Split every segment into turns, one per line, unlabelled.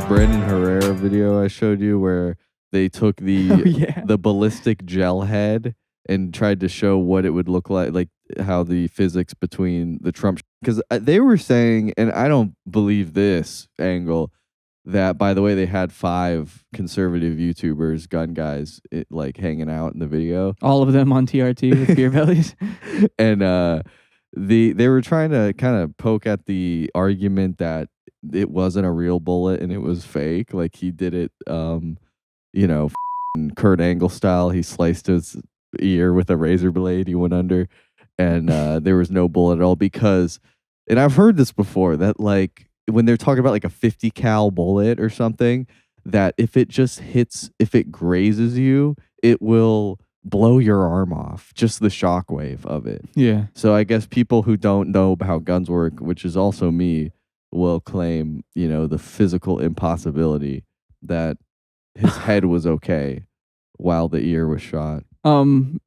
Brandon Herrara video I showed you where they took the ballistic gel head and tried to show what it would look like how the physics between the Trump, because they were saying, and I don't believe this angle, that by the way they had 5 conservative YouTubers, gun guys, like hanging out in the video,
all of them on TRT with beer bellies,
and they were trying to kind of poke at the argument that it wasn't a real bullet and it was fake. Like he did it, Kurt Angle style. He sliced his ear with a razor blade. He went under, and there was no bullet at all. Because, and I've heard this before, that like when they're talking about like a 50 cal bullet or something, that if it just hits, if it grazes you, it will blow your arm off. Just the shockwave of it.
Yeah.
So I guess people who don't know how guns work, which is also me, will claim, the physical impossibility that his head was okay while the ear was shot.
One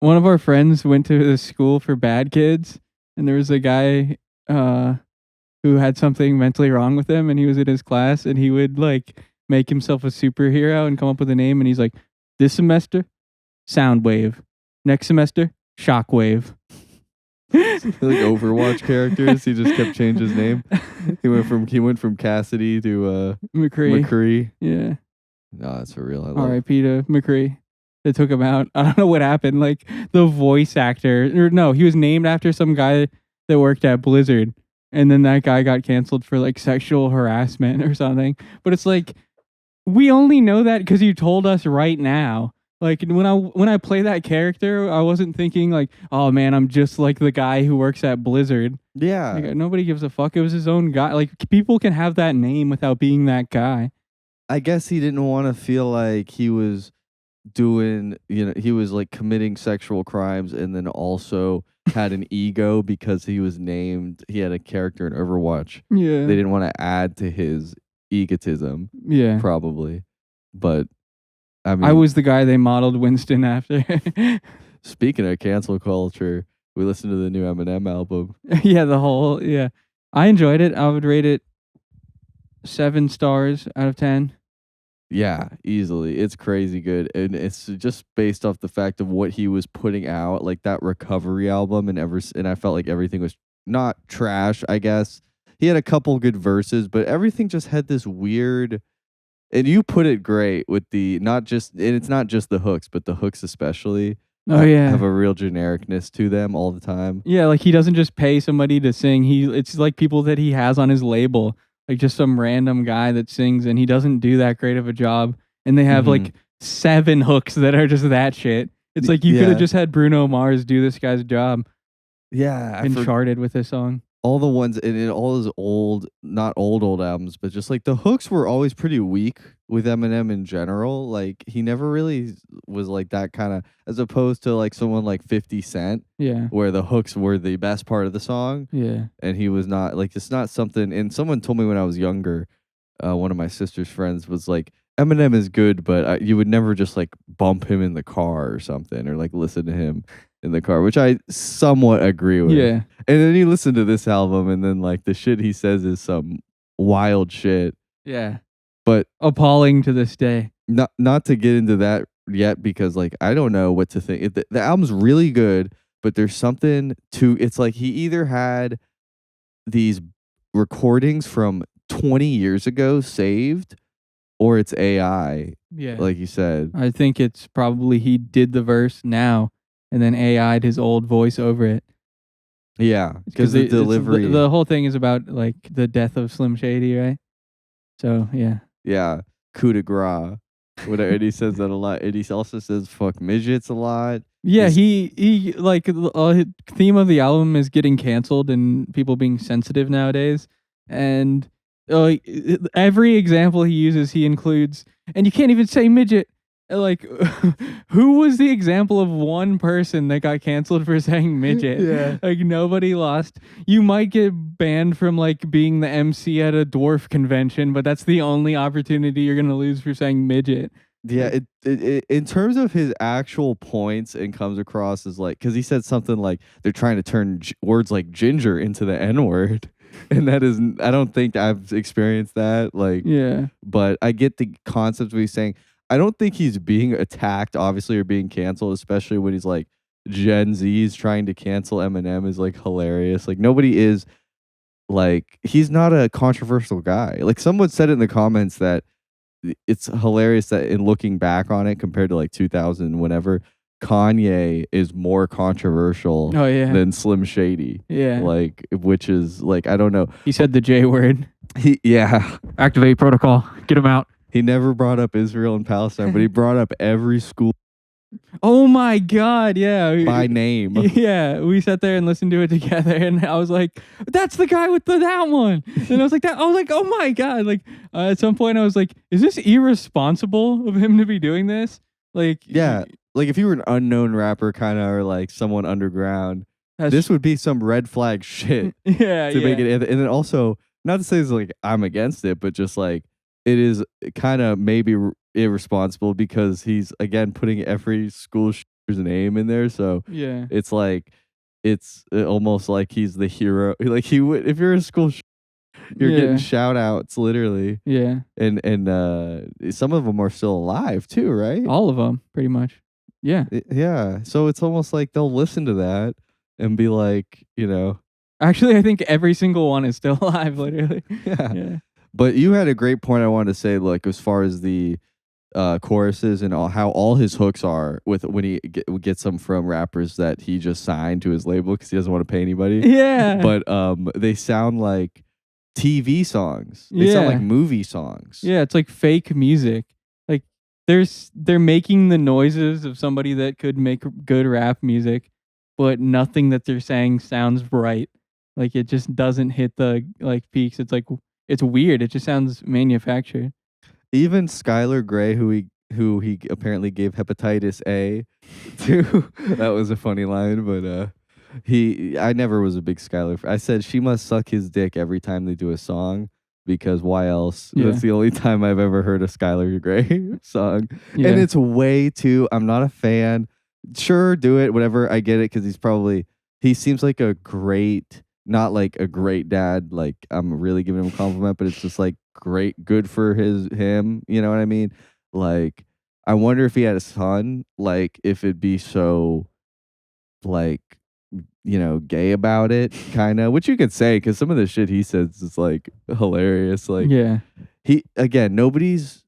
of our friends went to the school for bad kids, and there was a guy who had something mentally wrong with him, and he was in his class, and he would like make himself a superhero and come up with a name, and he's like, this semester, Soundwave. Next semester, Shockwave.
Like Overwatch characters, he just kept changing his name. He went from Cassidy to McCree.
Yeah.
No, that's for real.
R.I.P. to McCree. They took him out. I don't know what happened. Like the voice actor, or no, he was named after some guy that worked at Blizzard, and then that guy got canceled for like sexual harassment or something. But it's like, we only know that because you told us right now. Like when I play that character, I wasn't thinking like, oh man, I'm just like the guy who works at Blizzard.
Yeah.
Like, nobody gives a fuck. It was his own guy. Like people can have that name without being that guy.
I guess he didn't want to feel like he was doing, he was like committing sexual crimes and then also had an ego because he was named, he had a character in Overwatch.
Yeah.
They didn't want to add to his egotism.
Yeah.
Probably. But I mean,
I was the guy they modeled Winston after.
Speaking of cancel culture, we listened to the new Eminem album.
Yeah. I enjoyed it. I would rate it 7 stars out of 10.
Yeah, easily. It's crazy good. And it's just based off the fact of what he was putting out, like that recovery album, and I felt like everything was not trash, I guess. He had a couple good verses, but everything just had this weird. And you put it great with and it's not just the hooks, but the hooks especially. Have a real genericness to them all the time.
Yeah, like he doesn't just pay somebody to sing. It's like people that he has on his label, like just some random guy that sings, and he doesn't do that great of a job. And they have like 7 hooks that are just that shit. It's like you could have just had Bruno Mars do this guy's job.
Yeah,
Charted with this song.
All the ones in all his not old albums, but just like the hooks were always pretty weak with Eminem in general. Like he never really was like that kind of, as opposed to like someone like 50 Cent, where the hooks were the best part of the song.
Yeah,
and he was not like, it's not something. And someone told me when I was younger, one of my sister's friends was like, Eminem is good, but you would never just like bump him in the car or something, or like listen to him in the car, which I somewhat agree with.
Yeah.
And then you listen to this album, and then like the shit he says is some wild shit.
Yeah.
But
appalling to this day.
Not to get into that yet, because like I don't know what to think. The album's really good, but there's something to, it's like he either had these recordings from 20 years ago saved, or it's AI.
Yeah.
Like you said.
I think it's probably he did the verse now and then AI'd his old voice over it.
Yeah, because the delivery.
The whole thing is about like the death of Slim Shady, right? So yeah.
Yeah, coup de grace. And he says that a lot. And he also says "fuck midgets" a lot.
Yeah, he like the theme of the album is getting canceled and people being sensitive nowadays. And every example he uses, he includes, and you can't even say midget. Like, who was the example of one person that got canceled for saying midget?
Yeah.
Like, nobody lost. You might get banned from, like, being the MC at a dwarf convention, but that's the only opportunity you're going to lose for saying midget.
Yeah, it in terms of his actual points, and comes across as like, because he said something like they're trying to turn words like ginger into the N-word. and that is I don't think I've experienced that. Like,
Yeah.
but I get the concept of he's saying. I don't think he's being attacked, obviously, or being canceled, especially when he's like Gen Z's trying to cancel Eminem is like hilarious. Like nobody is like he's not a controversial guy. Like someone said in the comments that it's hilarious that in looking back on it compared to like 2000 whenever Kanye is more controversial
Oh yeah.
than Slim Shady.
Yeah.
Like which is like I don't know.
He said the J word.
Yeah.
Activate protocol. Get him out.
He never brought up Israel and Palestine, but he brought up every school
Oh my God. Yeah.
by name.
Yeah. We sat there and listened to it together, and I was like, "That's the guy with that one." And I was like, "Oh my God!" Like at some point, I was like, "Is this irresponsible of him to be doing this?" Like,
Yeah. Like if you were an unknown rapper kind of or like someone underground, this would be some red flag shit
yeah.
to
Yeah.
make it. And then also, not to say it's like I'm against it, but just like it is kind of maybe irresponsible because he's again putting every school shooter's name in there. So
Yeah.
it's like it's almost like he's the hero. Like he would if you're a school shooter, you're getting shout outs literally.
Yeah.
And some of them are still alive too, right?
All of them, pretty much. Yeah.
Yeah. So it's almost like they'll listen to that and be like, you know.
Actually, I think every single one is still alive, literally.
Yeah.
Yeah.
But you had a great point I wanted to say, like as far as the choruses and how all his hooks are with when he gets them from rappers that he just signed to his label because he doesn't want to pay anybody.
Yeah.
But they sound like TV songs. They sound like movie songs.
Yeah, it's like fake music. Like they're making the noises of somebody that could make good rap music, but nothing that they're saying sounds right. Like it just doesn't hit the like peaks. It's like it's weird. It just sounds manufactured.
Even Skylar Grey, who he apparently gave hepatitis A to, that was a funny line, but I never was a big Skylar. I said she must suck his dick every time they do a song because why else?
Yeah.
That's the only time I've ever heard a Skylar Grey song,
Yeah.
and it's way too. I'm not a fan. Sure, do it, whatever. I get it because he seems like a great. Not like a great dad, like I'm really giving him a compliment, but it's just like good for him, you know what I mean? Like I wonder if he had a son, like if it'd be so like you know, gay about it, kind of, which you could say because some of the shit he says is like hilarious. Like nobody's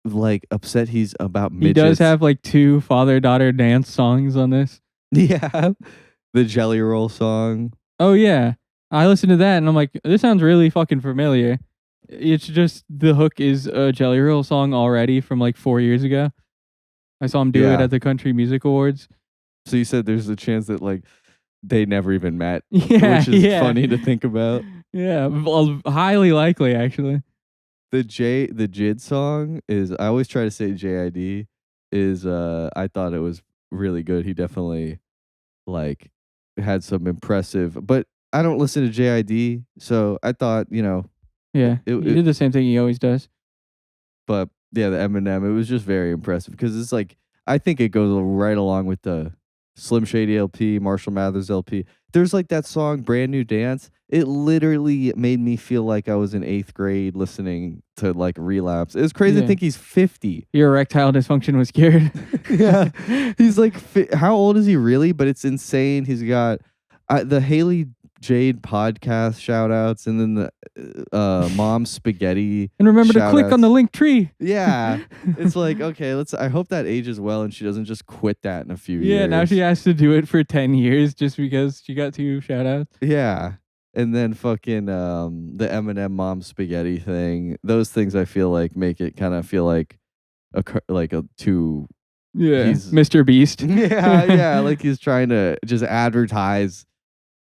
like upset he's about midgets.
He does have like 2 father-daughter dance songs on this.
Yeah. The Jelly Roll song.
Oh yeah. I listened to that and I'm like, this sounds really fucking familiar. It's just the hook is a Jelly Roll song already from like 4 years ago. I saw him do it at the Country Music Awards.
So you said there's a chance that like they never even met,
yeah,
which is funny to think about.
Yeah, well, highly likely actually.
The JID song is I always try to say JID is I thought it was really good. He definitely like had some impressive, but I don't listen to JID, so I thought, you know.
Yeah, he did the same thing he always does.
But yeah, the Eminem, it was just very impressive because it's like, I think it goes right along with the Slim Shady LP, Marshall Mathers LP. There's like that song, Brand New Dance. It literally made me feel like I was in 8th grade listening to like Relapse. It was crazy to think he's 50.
Your erectile dysfunction was cured.
Yeah. He's like, how old is he really? But it's insane. He's got the Haley Jade podcast shout outs and then the Mom Spaghetti.
And remember to click on the link tree.
Yeah. It's like, okay, I hope that ages well and she doesn't just quit that in a few years.
Yeah, now she has to do it for 10 years just because she got 2 shout outs.
Yeah. And then fucking the Eminem Mom Spaghetti thing. Those things I feel like make it kind of feel like a too.
Yeah. Mr. Beast.
Yeah. Like he's trying to just advertise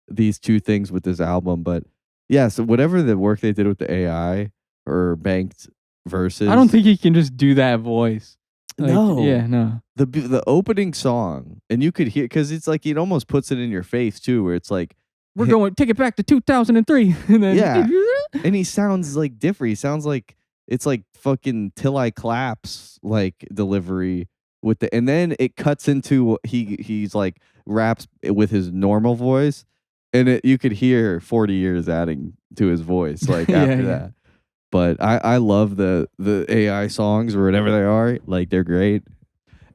these 2 things with this album, but yeah, so whatever the work they did with the AI or banked verses,
I don't think he can just do that voice. Like,
no,
yeah, no.
The opening song, and you could hear because it's like it almost puts it in your face too, where it's like
we're going take it back to 2003, and then
yeah, and he sounds like different. He sounds like it's like fucking Till I Claps like delivery with and then it cuts into he's like raps with his normal voice. and you could hear 40 years adding to his voice like after that. But I love the AI songs or whatever they are. Like they're great,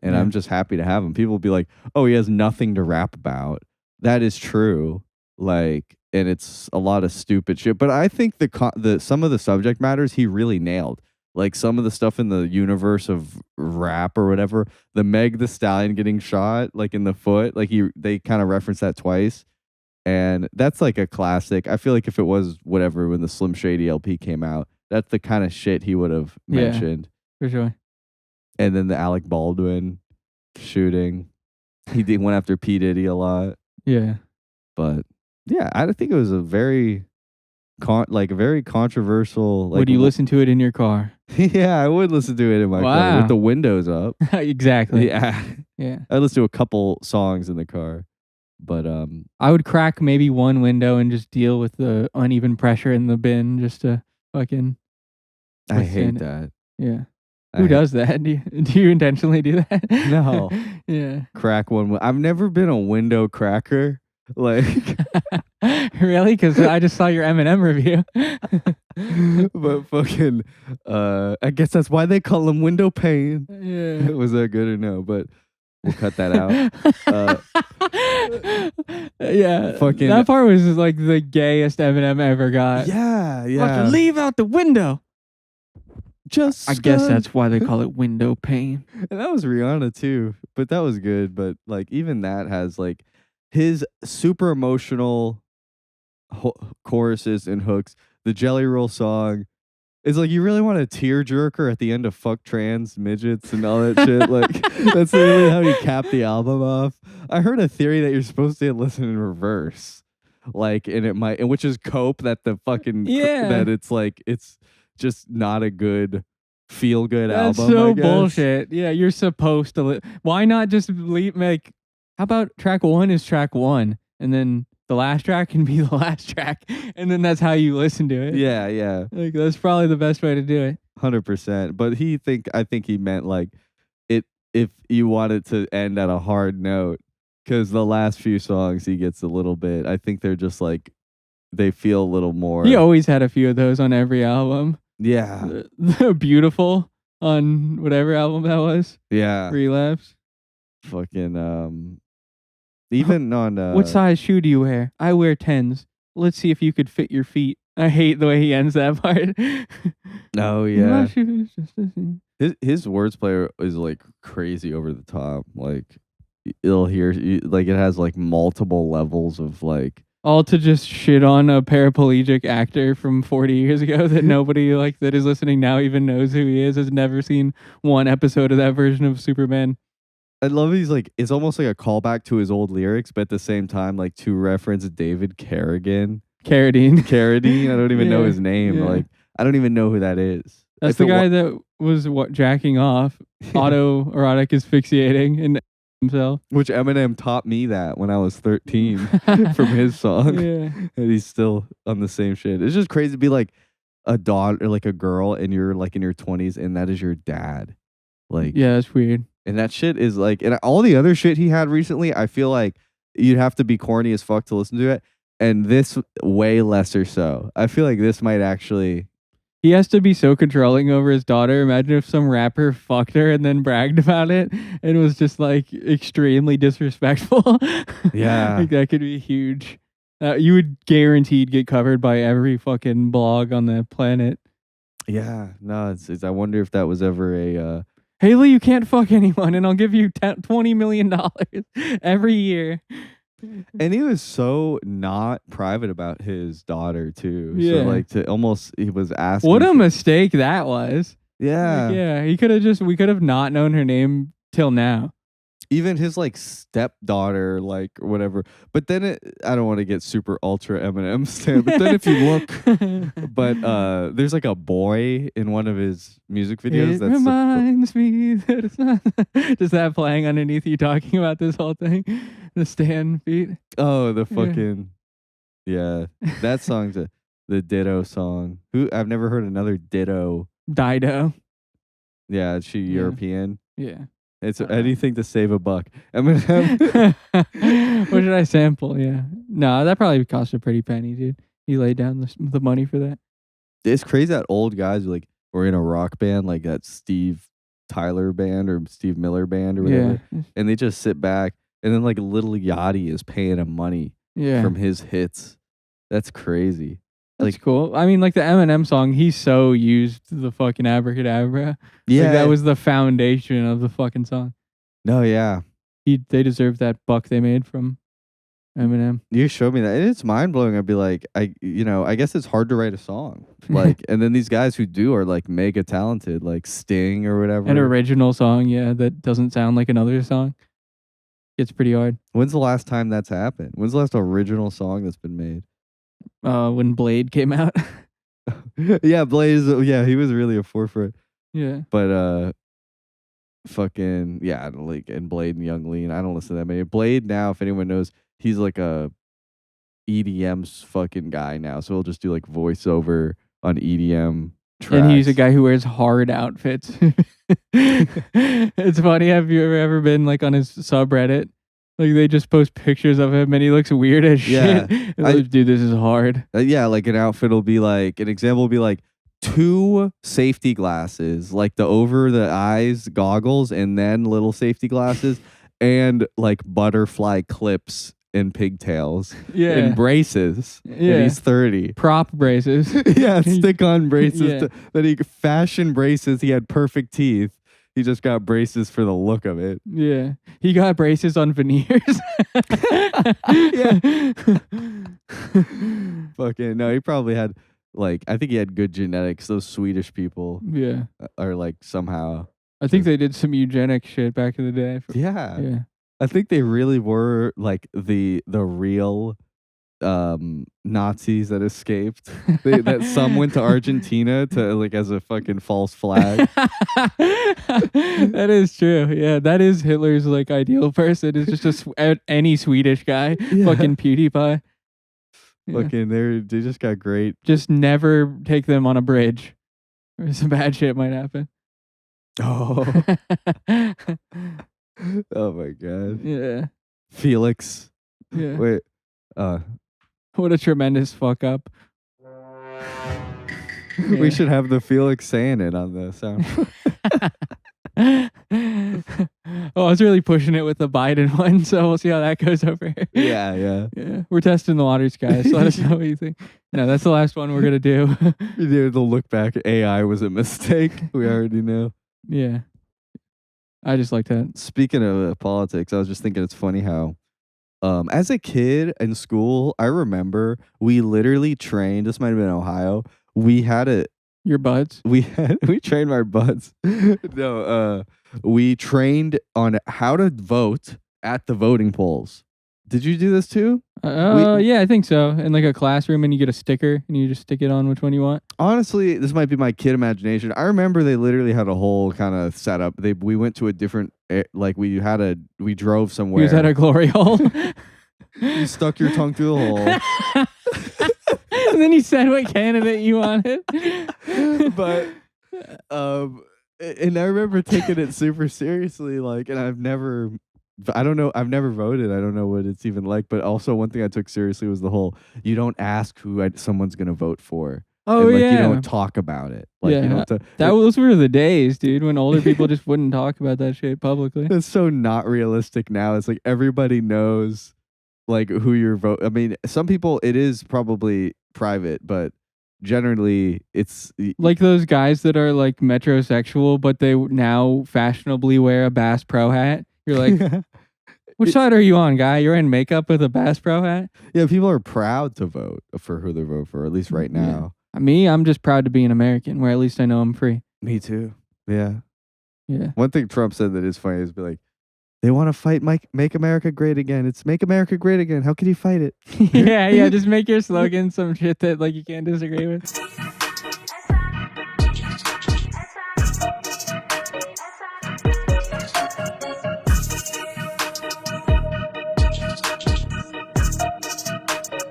and I'm just happy to have them. People will be like, "Oh, he has nothing to rap about." That is true. Like, and it's a lot of stupid shit. But I think the some of the subject matters he really nailed. Like some of the stuff in the universe of rap or whatever. The Meg the Stallion getting shot like in the foot. Like they kind of reference that twice. And that's like a classic. I feel like if it was whatever when the Slim Shady LP came out, that's the kind of shit he would have mentioned.
For sure.
And then the Alec Baldwin shooting. He went after P. Diddy a lot.
Yeah.
But yeah, I think it was a very very controversial. Like,
would you listen to it in your car?
Yeah, I would listen to it in my car with the windows up.
Exactly.
Yeah.
Yeah.
I listen to a couple songs in the car. But
I would crack maybe one window and just deal with the uneven pressure in the bin just to fucking
I hate that.
Yeah. Who does that? Do you intentionally do that?
No.
Yeah.
Crack one. I've never been a window cracker. Like
really? Because I just saw your Eminem review.
But fucking I guess that's why they call him window pane.
Yeah.
Was that good or no? But we'll cut that out.
Yeah.
Fucking
that part was like the gayest Eminem ever got.
Yeah.
Fucking leave out the window.
Just
I guess that's why they call it window pane.
And that was Rihanna too. But that was good. But like even that has like his super emotional choruses and hooks. The Jelly Roll song is like you really want a tearjerker at the end of Fuck Trans Midgets and all that shit. Like that's literally how he capped the album off. I heard a theory that you're supposed to listen in reverse. Like and it might which is cope that the fucking that it's like it's just not a good feel good album.
That's so bullshit. Yeah, you're supposed to why not just leave how about track 1 is track 1 and then the last track can be the last track and then that's how you listen to it.
Yeah.
Like that's probably the best way to do it.
100%. But I think he meant like it if you wanted to end at a hard note because the last few songs he gets a little bit. I think they're just like they feel a little more.
He always had a few of those on every album.
Yeah.
Beautiful on whatever album that was.
Yeah.
Relapse.
Fucking even on
what size shoe do you wear? I wear 10s. Let's see if you could fit your feet. I hate the way he ends that part.
Oh yeah. His wordplay is like crazy over the top. Like it'll hear like it has like multiple levels of like
all to just shit on a paraplegic actor from 40 years ago that nobody like that is listening now even knows who he is, has never seen one episode of that version of Superman.
I love he's like it's almost like a callback to his old lyrics, but at the same time, like to reference David Carradine. I don't even know his name. Like I don't even know who that is.
That's the guy that was jacking off, autoerotic asphyxiating and himself.
Which Eminem taught me that when I was 13 from his song.
Yeah.
And he's still on the same shit. It's just crazy to be like a daughter or like a girl and you're like in your 20s and that is your dad. Like
yeah, that's weird.
And that shit is like, and all the other shit he had recently, I feel like you'd have to be corny as fuck to listen to it. And this way lesser so. I feel like this might actually.
He has to be so controlling over his daughter. Imagine if some rapper fucked her and then bragged about it and was just like extremely disrespectful.
Yeah.
Like that could be huge. You would guaranteed get covered by every fucking blog on the planet.
Yeah. No, it's I wonder if that was ever a.
Haley, you can't fuck anyone, and I'll give you $20 million every year.
And he was so not private about his daughter too.
Yeah.
So like he was asking.
What a mistake that was.
Yeah.
Like, yeah. We could have not known her name till now.
Even his like stepdaughter, like or whatever. But then I don't want to get super ultra Eminem stand. But then if you look, but there's like a boy in one of his music videos.
It reminds me that it's not just that playing underneath you talking about this whole thing. The stand beat.
Oh, the fucking yeah. That song's the Ditto song. I've never heard another Ditto.
Dido.
Yeah, is she European?
Yeah.
It's anything to save a buck. Eminem.
What should I sample? Yeah. No, that probably cost a pretty penny, dude. He laid down the money for that.
It's crazy that old guys like were in a rock band like that Steve Tyler band or Steve Miller band or whatever, and they just sit back and then like Little Yachty is paying him money from his hits. That's crazy.
That's
Like
cool. I mean, like the Eminem song, he so used the fucking abracadabra.
yeah,
Like, that was the foundation of the fucking song.
No, yeah.
They deserve that buck they made from Eminem.
You showed me that, and it's mind blowing. I'd be like, I guess it's hard to write a song, like, and then these guys who do are like mega talented, like Sting or whatever.
An original song, yeah, that doesn't sound like another song. It's pretty hard.
When's the last time that's happened? When's the last original song that's been made?
When Blade came out.
Yeah, Blade. Yeah, he was really a forefront.
Yeah,
but fucking yeah, like and Blade and Young Lean. I don't listen to that many. Blade now, if anyone knows, he's like a EDM's fucking guy now, so he'll just do like voiceover on EDM tracks.
And he's a guy who wears hard outfits. It's funny. Have you ever been like on his subreddit? Like they just post pictures of him and he looks weird as shit. Like, dude, this is hard.
Yeah, like an outfit will be like, an example will be like 2 safety glasses, like the over the eyes goggles, and then little safety glasses, and like butterfly clips and pigtails. And braces.
Yeah.
And he's 30.
Prop braces.
Yeah, stick-on braces. That he fashioned braces. He had perfect teeth. He just got braces for the look of it.
Yeah. He got braces on veneers.
Yeah. Fucking no, he probably had like, I think he had good genetics. Those Swedish people are like somehow.
I think they did some eugenic shit back in the day.
Yeah. I think they really were like the real Nazis that escaped. That some went to Argentina to like as a fucking false flag.
That is true. Yeah, that is Hitler's like ideal person. It's just any Swedish guy. Fucking PewDiePie.
Fucking they just got great.
Just never take them on a bridge, or some bad shit might happen.
Oh. Oh my god.
Yeah.
Felix.
Yeah.
Wait.
What a tremendous fuck up.
We should have the Felix saying it on the sound.
Oh, I was really pushing it with the Biden one, so we'll see how that goes over here.
Yeah.
We're testing the waters, guys. So let us know what you think. No, that's the last one we're gonna do.
Dude, the look back, AI was a mistake. We already know.
Yeah. I just like that.
Speaking of politics, I was just thinking it's funny how as a kid in school, I remember we literally trained, this might have been Ohio. We had a
your buds?
We trained our buds. No, we trained on how to vote at the voting polls. Did you do this too?
Yeah, I think so. In like a classroom, and you get a sticker, and you just stick it on which one you want.
Honestly, this might be my kid imagination. I remember they literally had a whole kind of setup. We went to a different, like we drove somewhere.
You was at a glory hole.
You stuck your tongue through the hole.
And then you said what candidate you wanted.
But and I remember taking it super seriously, like, and I've never voted. I don't know what it's even like. But also one thing I took seriously was the whole, you don't ask who someone's gonna vote for.
Oh,
and,
yeah.
You don't talk about it. Like, you don't
those were the days, dude, when older people just wouldn't talk about that shit publicly.
It's so not realistic now. It's like everybody knows like who you're vote. I mean, some people it is probably private, but generally it's
like those guys that are like metrosexual, but they now fashionably wear a Bass Pro hat. You're like, which side are you on, guy? You're in makeup with a Bass Pro hat?
Yeah, people are proud to vote for who they vote for, at least right now.
Yeah. Me, I'm just proud to be an American, where at least I know I'm free.
Me too. Yeah.
Yeah.
One thing Trump said that is funny is be like, they want to fight Make America Great Again. It's Make America Great Again. How can you fight it?
Yeah. Just make your slogan some shit that like you can't disagree with.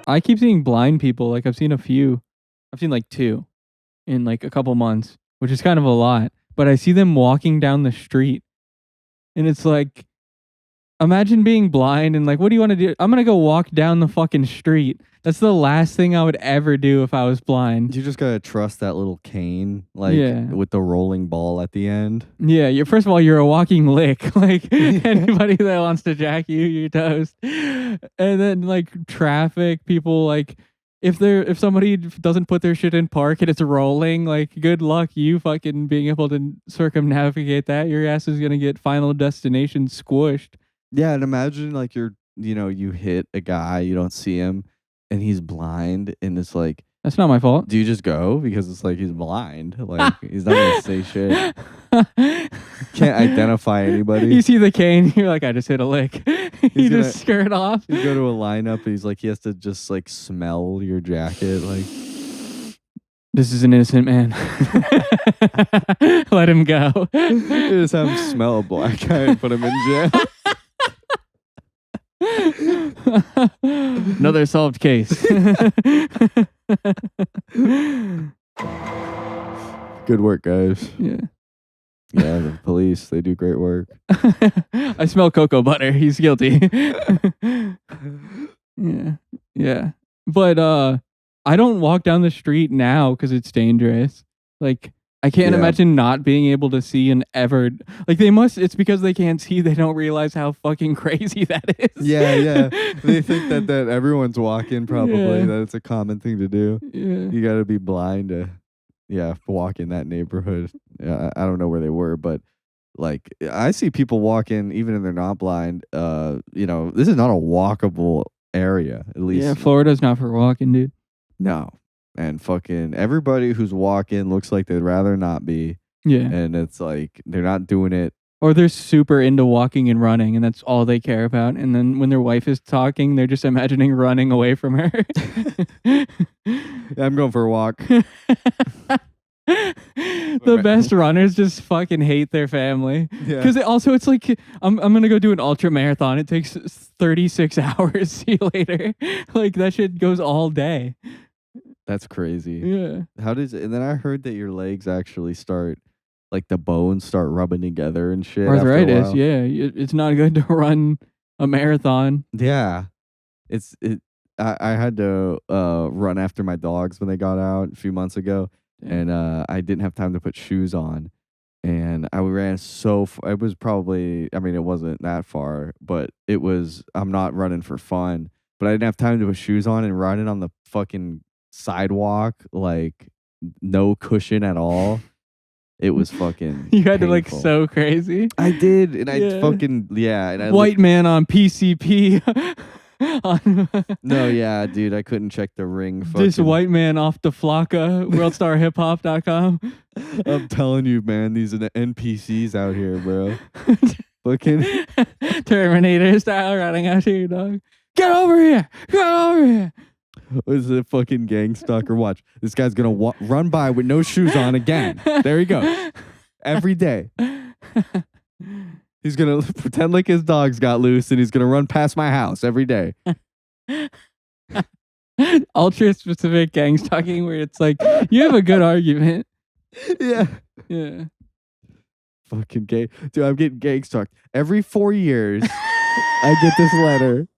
I keep seeing blind people. Like I've seen a few. I've seen like 2 in like a couple months, which is kind of a lot. But I see them walking down the street, and it's like, Imagine being blind and like, what do you want to do? I'm gonna go walk down the fucking street. That's the last thing I would ever do if I was blind.
You just gotta trust that little cane,
Yeah.
with the rolling ball at the end.
Yeah, you're first of all, you're a walking lick. Like anybody that wants to jack you, you're toast. And then like traffic, people like if somebody doesn't put their shit in park and it's rolling, like good luck you fucking being able to circumnavigate that. Your ass is gonna get final destination squished.
Yeah, and imagine like you hit a guy, you don't see him, and he's blind, and it's like,
That's not my fault.
do you just go because it's like he's blind? Like he's not gonna say shit. Can't identify anybody.
You see the cane, you're like, I just hit a lick. You
gonna-
just skirt off.
You go to a lineup, and he's like, he has to just like smell your jacket, like.
This is an innocent man. Let him go.
You just have him smell a black guy and put him in jail.
Another solved case.
Good work, guys.
Yeah.
Yeah, the police, they do great work.
I smell cocoa butter. He's guilty. Yeah. Yeah. But I don't walk down the street now because it's dangerous. Like I can't
Yeah.
imagine not being able to see and ever like it's because they can't see, they don't realize how fucking crazy that is.
Yeah. They think that everyone's walking, probably,
Yeah.
that it's a common thing to do.
Yeah.
You gotta be blind to walk in that neighborhood. Yeah, I don't know where they were, but like I see people walking even if they're not blind. This is not a walkable area, at least.
Yeah, Florida's not for walking, dude.
No. And fucking everybody who's walking looks like they'd rather not be.
Yeah.
And it's like they're not doing it.
Or they're super into walking and running, and that's all they care about. And then when their wife is talking, they're just imagining running away from her.
I'm going for a walk.
The best runners just fucking hate their family.
Yeah.
Because it's like, I'm going to go do an ultra marathon. It takes 36 hours. See you later. Like, that shit goes all day.
That's crazy.
Yeah.
How does it? And then I heard that your legs actually start, like the bones start rubbing together and shit. after a
Arthritis,
while.
yeah. It's not good to run a marathon.
Yeah. I had to run after my dogs when they got out a few months ago, and I didn't have time to put shoes on, and I ran it was probably, I mean, it wasn't that far, but I'm not running for fun, but I didn't have time to put shoes on and running on the fucking sidewalk, like no cushion at all. It was fucking
You had to like
painful.
so crazy.
I did, and I
Yeah.
fucking, yeah. And I
White man on PCP.
No, yeah, dude, I couldn't check the ring.
This
fucking-
white man off the Flocka, worldstarhiphop.com.
I'm telling you, man, these are the NPCs out here, bro. Fucking
Terminator style running after your dog. Get over here! Get over here!
is a fucking gang stalker. Watch, this guy's gonna run by with no shoes on again. There he goes. Every day. He's gonna pretend like his dogs got loose, and he's gonna run past my house every day.
Ultra specific gang stalking where it's like, you have a good argument.
Yeah.
Yeah.
Fucking gay. Dude, I'm getting gang stalked. Every 4 years, I get this letter.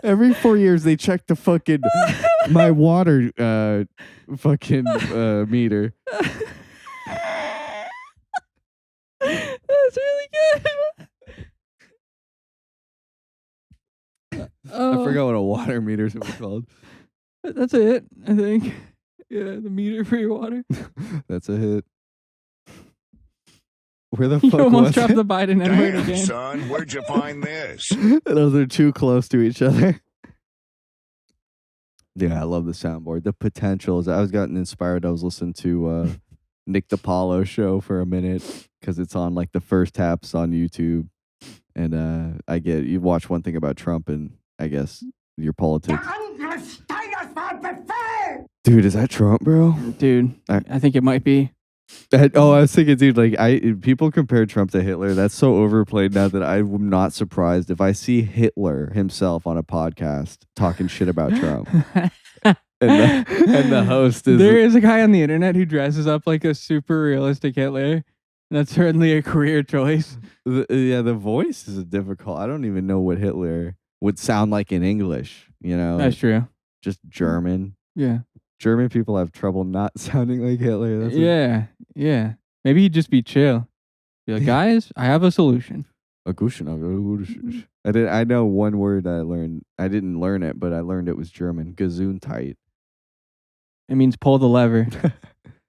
Every 4 years, they check the fucking my water fucking meter.
That's really good.
I forgot what a water meter is called.
That's it, I think. Yeah, the meter for your water.
That's a hit. Where the
You
fuck
almost
was
dropped
it?
the Biden N-word
Damn,
again.
son, where'd you find this?
Those are too close to each other. Yeah, I love the soundboard. The potential is. I was gotten inspired. I was listening to Nick DiPaolo show for a minute because it's on like the first taps on YouTube, and you watch one thing about Trump and I guess your politics. Dude, is that Trump, bro?
Dude, I think it might be.
I was thinking, dude, like people compare Trump to Hitler. That's so overplayed now that I'm not surprised if I see Hitler himself on a podcast talking shit about Trump. And the host is
There is a guy on the internet who dresses up like a super realistic Hitler, That's certainly a career choice.
The voice is difficult. I don't even know what Hitler would sound like in English.
That's true.
Just German.
Yeah.
German people have trouble not sounding like Hitler. That's
Yeah. Maybe he'd just be chill. Be like, guys, I have a solution.
I know one word I learned. I didn't learn it, but I learned it was German. Gesundheit.
It means pull the lever.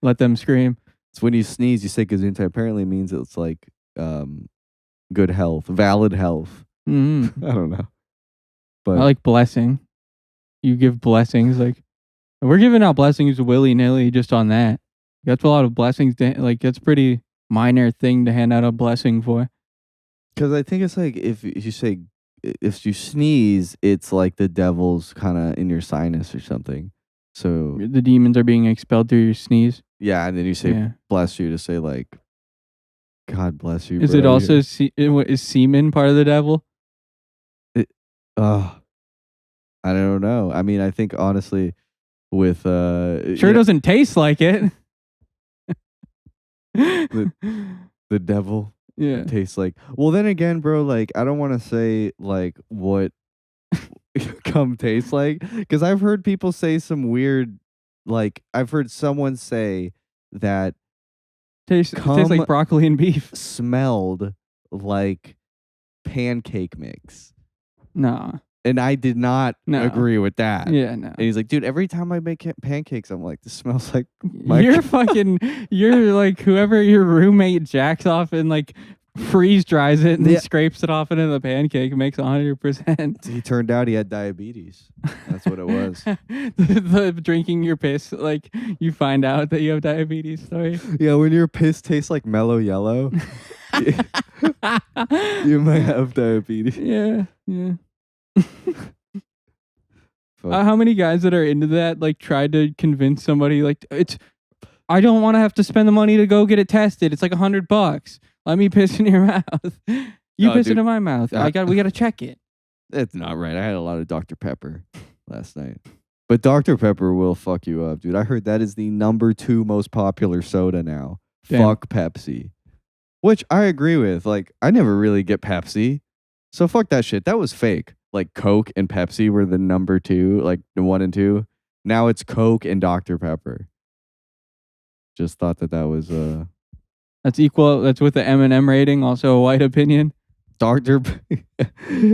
Let them scream.
It's when you sneeze, you say Gesundheit. Apparently it means it's like good health, valid health.
Mm-hmm.
I don't know. But
I like blessing. You give blessings. Like, we're giving out blessings willy-nilly just on that. That's a lot of blessings. That's pretty minor thing to hand out a blessing for.
Because I think it's like if you sneeze, it's like the devil's kind of in your sinus or something. So
The demons are being expelled through your sneeze.
yeah, and then you say bless you to say like God bless you.
Is
bro.
it also is semen part of the devil?
I don't know. I mean, I think honestly, with
sure doesn't taste like it.
the devil tastes like. Well, then again, bro, like I don't want to say like what cum tastes like, because I've heard people say some weird, like I've heard someone say that
tastes like broccoli and beef.
Smelled like pancake mix.
No.
And I did not agree with that.
Yeah, no.
And he's like, dude, every time I make pancakes, I'm like, this smells like
you're like whoever your roommate jacks off and like freeze dries it and then scrapes it off into the pancake, makes 100%.
He turned out he had diabetes. That's what it was.
the drinking your piss, like you find out that you have diabetes story.
Yeah, when your piss tastes like mellow yellow, you might have diabetes.
Yeah. How many guys that are into that like tried to convince somebody like I don't want to have to spend the money to go get it tested. It's like $100. Let me piss in your mouth. You piss into my mouth. We gotta check it.
That's not right. I had a lot of Dr. Pepper last night. But Dr. Pepper will fuck you up, dude. I heard that is the number 2 most popular soda now.
Damn.
Fuck Pepsi. Which I agree with. Like, I never really get Pepsi. So fuck that shit. That was fake. Like Coke and Pepsi were the number 2, like the 1 and 2. Now it's Coke and Dr. Pepper. Just thought that was
that's equal. That's with the Eminem rating. Also a white opinion.
Dr.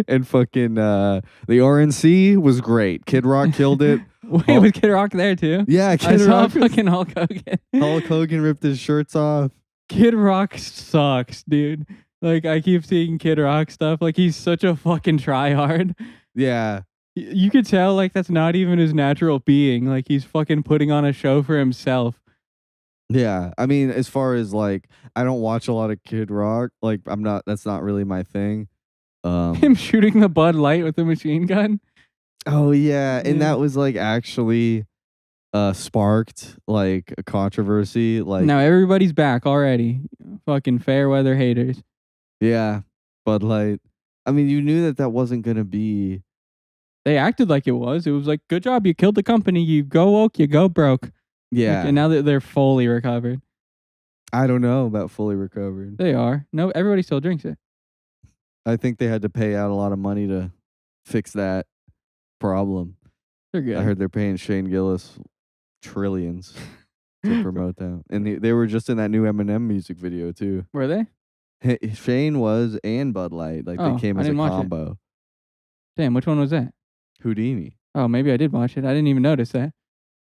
and fucking the RNC was great. Kid Rock killed it.
Wait, was Kid Rock there too?
Yeah,
I saw fucking Hulk Hogan.
Hulk Hogan ripped his shirts off.
Kid Rock sucks, dude. Like, I keep seeing Kid Rock stuff. Like, he's such a fucking tryhard.
Yeah.
You could tell, like, that's not even his natural being. Like, he's fucking putting on a show for himself.
Yeah. I mean, as far as, like, I don't watch a lot of Kid Rock. Like, that's not really my thing.
Him shooting the Bud Light with a machine gun?
Oh, yeah. And that was, like, actually sparked, like, a controversy. Like,
now everybody's back already. Fucking fair weather haters.
Yeah, Bud Light. I mean, you knew that wasn't going to be.
They acted like it was. It was like, good job. You killed the company. You go woke, you go broke.
Yeah.
Like, and now that they're fully recovered.
I don't know about fully recovered.
They are. No, everybody still drinks it.
I think they had to pay out a lot of money to fix that problem.
They're good.
I heard they're paying Shane Gillis trillions to promote that. And they were just in that new Eminem music video, too.
Were they?
Shane was and Bud Light. Like, they came as a combo.
Damn, which one was that?
Houdini.
Oh, maybe I did watch it. I didn't even notice that.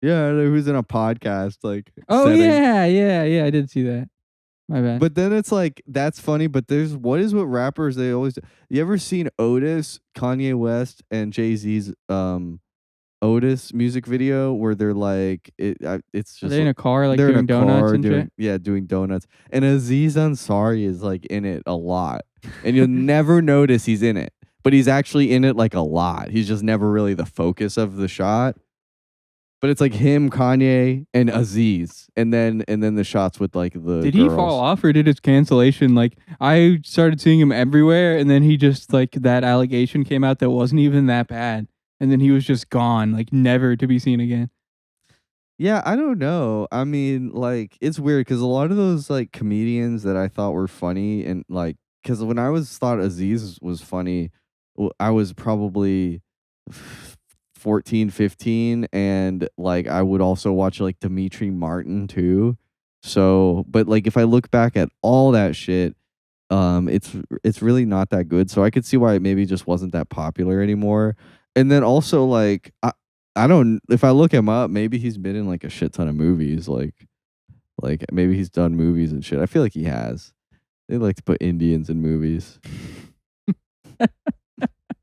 Yeah, he was in a podcast. Like,
setting. Yeah. I did see that. My bad.
But then it's like, that's funny. But what rappers they always do? You ever seen Otis, Kanye West, and Jay-Z's Otis music video where they're like, it's just.
Are they in a car, like doing donuts and shit?
Yeah, doing donuts. And Aziz Ansari is like in it a lot, and you'll never notice he's in it, but he's actually in it like a lot. He's just never really the focus of the shot. But it's like him, Kanye, and Aziz, and then the shots with like the.
Did
girls.
He fall off or did his cancellation? Like, I started seeing him everywhere, and then he just like that allegation came out that wasn't even that bad. And then he was just gone, like never to be seen again.
Yeah, I don't know. I mean, like, it's weird because a lot of those like comedians that I thought were funny and like, because when I was thought Aziz was funny, I was probably 14, 15, and like I would also watch like Dimitri Martin too. So, but like if I look back at all that shit, it's really not that good. So I could see why it maybe just wasn't that popular anymore. And then also like I don't if I look him up, maybe he's been in like a shit ton of movies. Like maybe he's done movies and shit. I feel like he has. They like to put Indians in movies.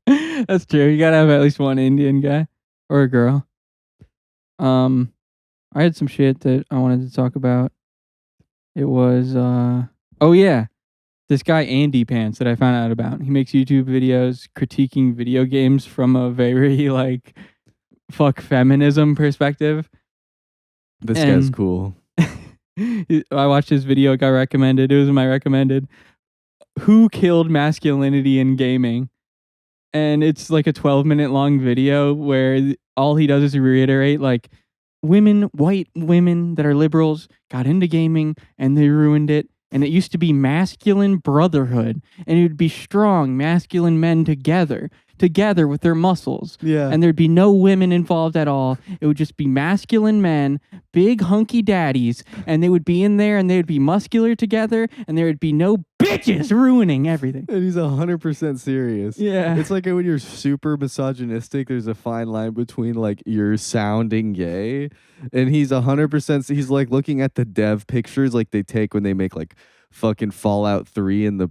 That's true. You gotta have at least one Indian guy or a girl. I had some shit that I wanted to talk about. It was oh yeah, this guy AndyPants that I found out about. He makes YouTube videos critiquing video games from a very like fuck feminism perspective.
This guy's cool.
I watched his video, it got recommended. It was my recommended. Who killed masculinity in gaming? And it's like a 12-minute long video where all he does is reiterate like white women that are liberals got into gaming and they ruined it. And it used to be masculine brotherhood, and it would be strong masculine men together with their muscles.
Yeah.
And there'd be no women involved at all. It would just be masculine men, big hunky daddies, and they would be in there and they would be muscular together, and there would be no bitches ruining everything.
And he's 100% serious.
Yeah.
It's like when you're super misogynistic, there's a fine line between like you're sounding gay, and he's 100%. He's like looking at the dev pictures like they take when they make like fucking Fallout 3 and the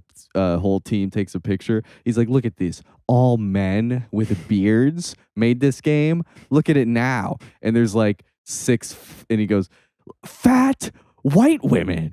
whole team takes a picture. He's like, look at this. All men with beards made this game. Look at it now. And there's like and he goes, fat white women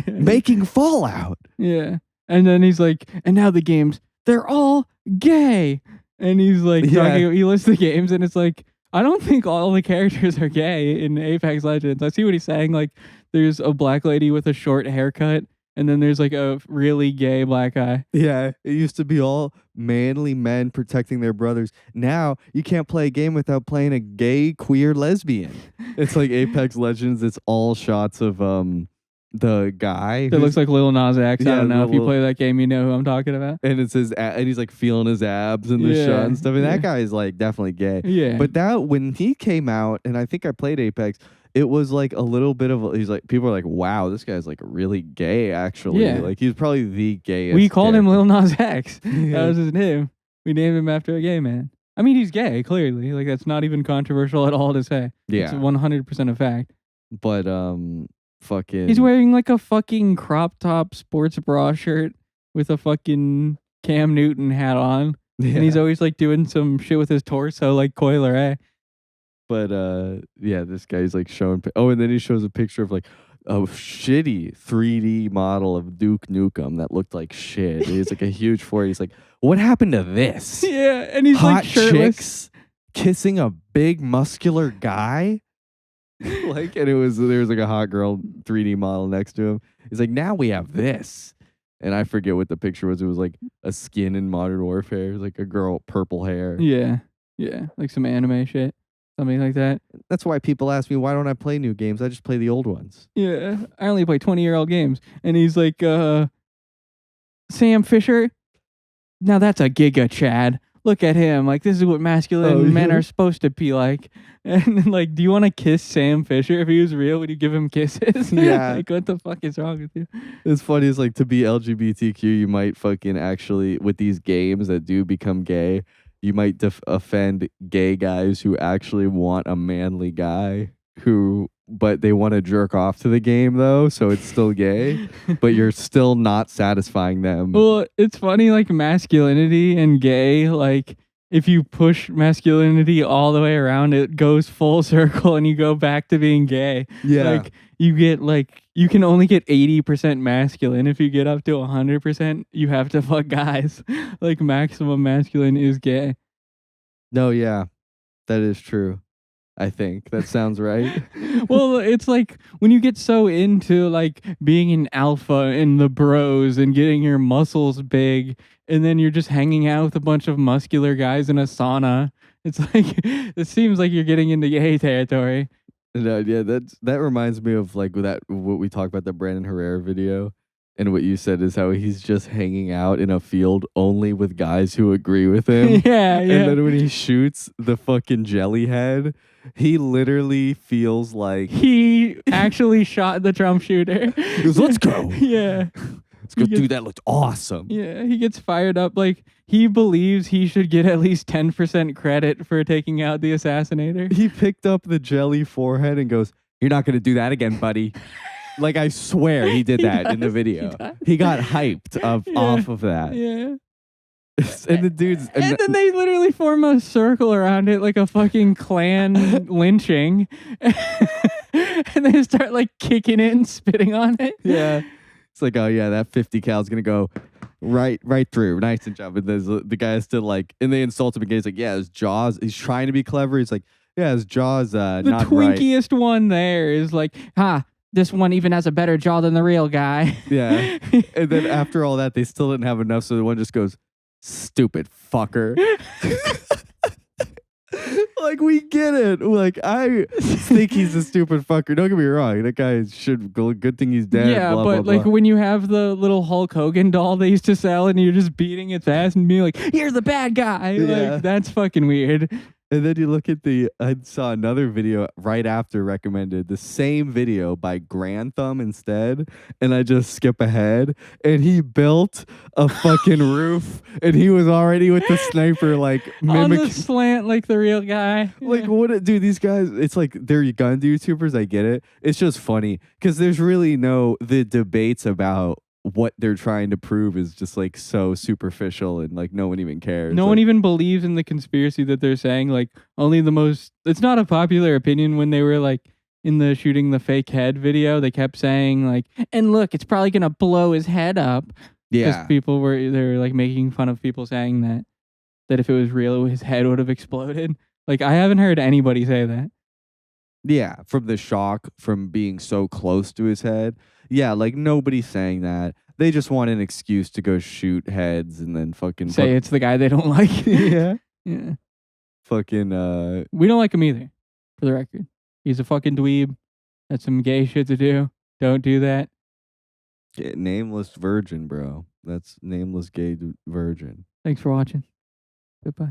making Fallout.
Yeah. And then he's like, and now the games, they're all gay. And he's like, he lists the games, and it's like, I don't think all the characters are gay in Apex Legends. I see what he's saying. Like, there's a black lady with a short haircut, and then there's like a really gay black guy.
Yeah, it used to be all manly men protecting their brothers. Now you can't play a game without playing a gay, queer, lesbian. It's like Apex Legends. It's all shots of the guy
that looks like Lil Nas X.
Yeah,
I don't know if you play that game, you know who I'm talking about.
And it's and he's like feeling his abs in the shot and stuff. And that guy is like definitely gay.
Yeah.
But that when he came out, and I think I played Apex, it was like a little bit of he's like people are like, wow, this guy's like really gay actually.
Yeah.
Like he's probably the gayest.
We called him
character.
Lil Nas X. That was his name. We named him after a gay man. I mean, he's gay, clearly. Like, that's not even controversial at all to say.
Yeah.
It's 100% a fact.
But fucking
He's wearing like a fucking crop top sports bra shirt with a fucking Cam Newton hat on.
Yeah.
And he's always like doing some shit with his torso like Coiler, eh?
But yeah, this guy's like showing. And then he shows a picture of like a shitty 3D model of Duke Nukem that looked like shit. He's like a huge forehead. He's like, what happened to this?
Yeah, and he's
Hot
like shirtless.
chicks kissing a big muscular guy. Like, and there was like a hot girl 3D model next to him. He's like, now we have this. And I forget what the picture was. It was like a skin in Modern Warfare. It was like a girl, purple hair.
Yeah, like some anime shit. Something like that.
That's why people ask me, why don't I play new games? I just play the old ones.
Yeah, I only play 20-year-old games. And he's like, Sam Fisher? Now that's a giga Chad. Look at him. Like, this is what masculine men are supposed to be like. And like, do you want to kiss Sam Fisher? If he was real, would you give him kisses?
Yeah.
Like, what the fuck is wrong with you?
It's funny. It's like to be LGBTQ, you might fucking actually, with these games that do become gay, you might offend gay guys who actually want a manly guy but they want to jerk off to the game though, so it's still gay, but you're still not satisfying them.
Well, it's funny, like masculinity and gay, like if you push masculinity all the way around, it goes full circle and you go back to being gay.
Yeah.
Like you can only get 80% masculine. If you get up to 100%, you have to fuck guys. Like maximum masculine is gay.
No, yeah, that is true. I think that sounds right.
Well, it's like when you get so into like being an alpha in the bros and getting your muscles big, and then you're just hanging out with a bunch of muscular guys in a sauna. It's like, it seems like you're getting into gay territory.
No, yeah, that reminds me of like what we talked about the Brandon Herrera video, and what you said is how he's just hanging out in a field only with guys who agree with him.
Yeah,
And then when he shoots the fucking jelly head, he literally feels like
He actually shot the Trump shooter.
he goes, "Let's go.
Yeah.
Let's go,
He gets-
dude. That looked awesome."
Yeah, he gets fired up. Like, he believes he should get at least 10% credit for taking out the assassinator.
He picked up the jelly forehead and goes, "You're not gonna do that again, buddy." Like, I swear he did
He
that in the
does, he
video.
does.
He got hyped off of that.
Yeah.
And the dudes
And then they literally form a circle around it like a fucking clan lynching. And they start like kicking it and spitting on it.
yeah. It's like, oh yeah, that 50 cal is gonna go right through, nice and jump. And there's the guy is still like, and they insult him again. He's like, yeah, his jaws. He's trying to be clever. He's like, yeah, his jaws
The
not right.
twinkiest one there is like, this one even has a better jaw than the real guy.
Yeah. And then after all that, they still didn't have enough, so the one just goes, "Stupid fucker." Like, we get it. Like, I think he's a stupid fucker. Don't get me wrong. That guy should go. Good thing he's dead.
Yeah,
blah,
but
blah,
like
blah.
when you have the little Hulk Hogan doll they used to sell and you're just beating its ass and being like, here's the bad guy.
Yeah.
Like, that's fucking weird.
And then you look at I saw another video right after recommended, the same video by Grand Thumb instead, and I just skip ahead, and he built a fucking roof, and he was already with the sniper, like,
On the
mimicking.
slant like the real guy.
Like,
Yeah.
what, dude, these guys, it's like, they're gun YouTubers, I get it. It's just funny, because there's really the debates about what they're trying to prove is just like so superficial, and like no one even cares.
No
Like,
one even believes in the conspiracy that they're saying. Like, only the most. It's not a popular opinion when they were like in the shooting the fake head video. They kept saying like, and look, it's probably gonna blow his head up.
yeah.
People they were like making fun of people saying that if it was real, his head would have exploded. Like, I haven't heard anybody say that.
Yeah, from the shock from being so close to his head. Yeah, like nobody's saying that. They just want an excuse to go shoot heads and then fucking
Say it's the guy they don't like.
yeah.
Yeah.
Fucking
We don't like him either, for the record. He's a fucking dweeb. That's some gay shit to do. Don't do that.
nameless virgin, bro. That's nameless gay virgin.
Thanks for watching. Goodbye.